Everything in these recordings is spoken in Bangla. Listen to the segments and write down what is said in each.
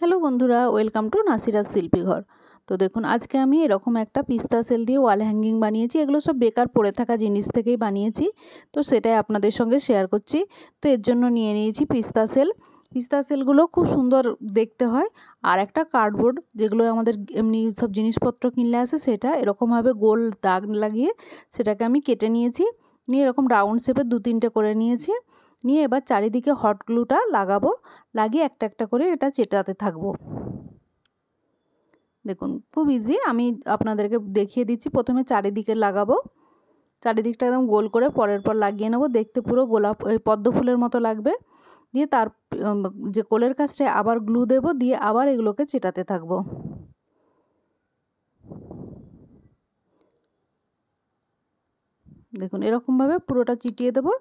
হ্যালো বন্ধুরা, ওয়েলকাম টু নাসিরাত শিল্পী ঘর। তো দেখুন, আজকে আমি এরকম একটা পিস্তা সেল দিয়ে ওয়াল হ্যাঙ্গিং বানিয়েছি। এগুলো সব বেকার পড়ে থাকা জিনিস থেকেই বানিয়েছি, তো সেটাই আপনাদের সঙ্গে শেয়ার করছি। তো এর জন্য নিয়ে নিয়েছি পিস্তা সেল। পিস্তা সেলগুলো খুব সুন্দর দেখতে হয়। আর একটা কার্ডবোর্ড, যেগুলো আমাদের এমনি সব জিনিসপত্র কিনলে আসে, সেটা এরকমভাবে গোল দাগ লাগিয়ে সেটাকে আমি কেটে নিয়েছি। নিয়ে এরকম রাউন্ড শেপের 2-3টে করে নিয়েছি। নিয়ে এবার চারিদিকে হট গ্লুটা লাগাবো, লাগিয়ে একটা একটা করে এটা চেটাতে থাকবো। দেখুন, খুব ইজি, আমি আপনাদেরকে দেখিয়ে দিচ্ছি। প্রথমে চারিদিকে লাগাবো, চারিদিকটা একদম গোল করে পরের পর লাগিয়ে নেবো। দেখতে পুরো গোলাপ পদ্ম ফুলের মতো লাগবে। দিয়ে তার যে কোলের কাছটায় আবার গ্লু দেব, দিয়ে আবার এগুলোকে চেটাতে থাকবো। দেখুন, এরকমভাবে পুরোটা চিটিয়ে দেবো।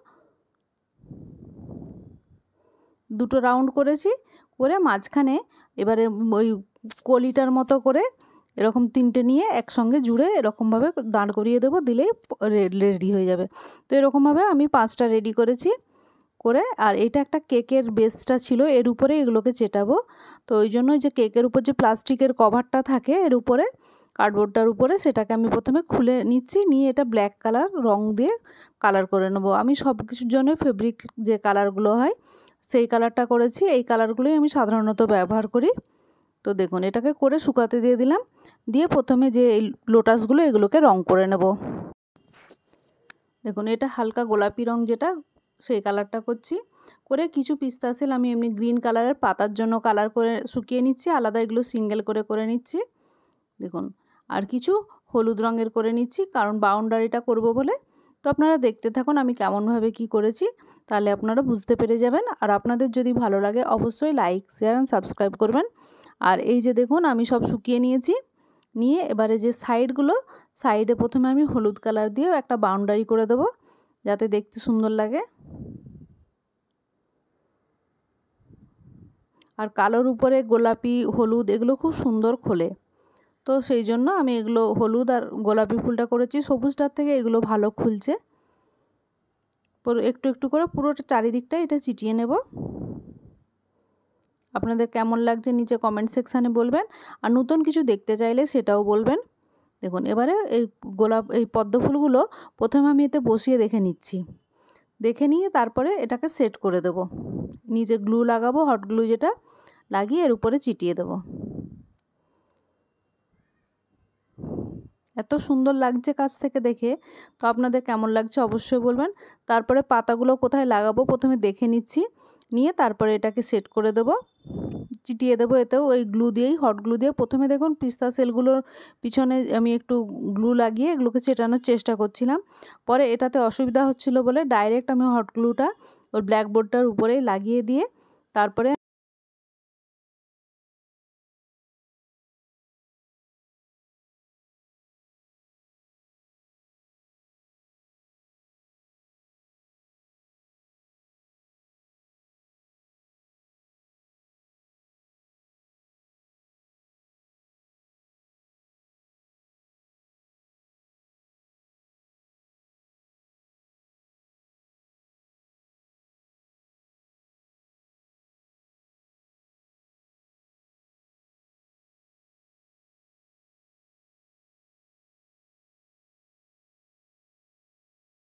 দুটো রাউন্ড করেছি, করে মাঝখানে এবারে ওই কলিটার মতো করে এরকম 3টে নিয়ে একসঙ্গে জুড়ে এরকমভাবে দাঁড় করিয়ে দেবো, দিলেই রেডি হয়ে যাবে। তো এরকমভাবে আমি 5টা রেডি করেছি করে। আর এটা একটা কেকের বেসটা ছিল, এর উপরে এগুলোকে চেটাবো। তো ওই জন্য যে কেকের উপর যে প্লাস্টিকের কভারটা থাকে এর উপরে, কার্ডবোর্ডটার উপরে, সেটাকে আমি প্রথমে খুলে নিচ্ছি। নিয়ে এটা ব্ল্যাক কালার রং দিয়ে কালার করে নেবো। আমি সব কিছুর জন্য ফেব্রিক যে কালারগুলো হয় সেই কালারটা করেছি। এই কালারগুলোই আমি সাধারণত ব্যবহার করি। তো দেখুন, এটাকে করে শুকাতে দিয়ে দিলাম। দিয়ে প্রথমে যে এই লোটাসগুলো, এগুলোকে রং করে নেব। দেখুন, এটা হালকা গোলাপি রং, যেটা সেই কালারটা করছি। করে কিছু পিস্তা সেল আমি এমনি গ্রিন কালারের পাতার জন্য কালার করে শুকিয়ে নিচ্ছি, আলাদা এগুলো সিঙ্গেল করে নিচ্ছি। দেখুন, আর কিছু হলুদ রঙের করে নিচ্ছি, কারণ বাউন্ডারিটা করব বলে। তো আপনারা দেখতে থাকুন আমি কেমনভাবে কি করেছি, তাহলে আপনারা বুঝতে পেরে যাবেন। আর আপনাদের যদি ভালো লাগে অবশ্যই লাইক, শেয়ার অ্যান্ড সাবস্ক্রাইব করবেন। আর এই যে দেখুন, আমি সব শুকিয়ে নিয়েছি। নিয়ে এবারে যে সাইডগুলো, সাইডে প্রথমে আমি হলুদ কালার দিয়েও একটা বাউন্ডারি করে দেবো, যাতে দেখতে সুন্দর লাগে। আর কালোর উপরে গোলাপি হলুদ এগুলো খুব সুন্দর খোলে, তো সেই জন্য আমি এগুলো হলুদ আর গোলাপি ফুলটা করেছি। সবুজটার থেকে এগুলো ভালো খুলছে। পুরো একটু একটু করে পুরোটা চারিদিকটা এটা চিটিয়ে নেব। আপনাদের কেমন লাগছে নিচে কমেন্ট সেকশানে বলবেন। আর নতুন কিছু দেখতে চাইলে সেটাও বলবেন। দেখুন, এবারে এই পদ্ম ফুলগুলো প্রথমে আমি এতে বসিয়ে দেখে নিচ্ছি। দেখে নিয়ে তারপরে এটাকে সেট করে দেব। নিচে গ্লু লাগাবো, হট গ্লু যেটা, লাগিয়ে এর উপরে চিটিয়ে দেব। এত সুন্দর লাগছে কাছ থেকে দেখে। তো আপনাদের কেমন লাগছে অবশ্যই বলবেন। তারপরে পাতাগুলো কোথায় লাগাবো প্রথমে দেখে নিচ্ছি। নিয়ে তারপরে এটাকে সেট করে দেব, চিটিয়ে দেবো। এতেও ওই গ্লু দিয়েই, হট গ্লু দিয়ে প্রথমে দেখুন পিস্তা সেলগুলোর পিছনে আমি একটু গ্লু লাগিয়ে এগুলোকে চেটানোর চেষ্টা করছিলাম। পরে এটাতে অসুবিধা হচ্ছিল বলে ডাইরেক্ট আমি হট গ্লুটা ওই ব্ল্যাকবোর্ডটার উপরেই লাগিয়ে দিয়ে তারপরে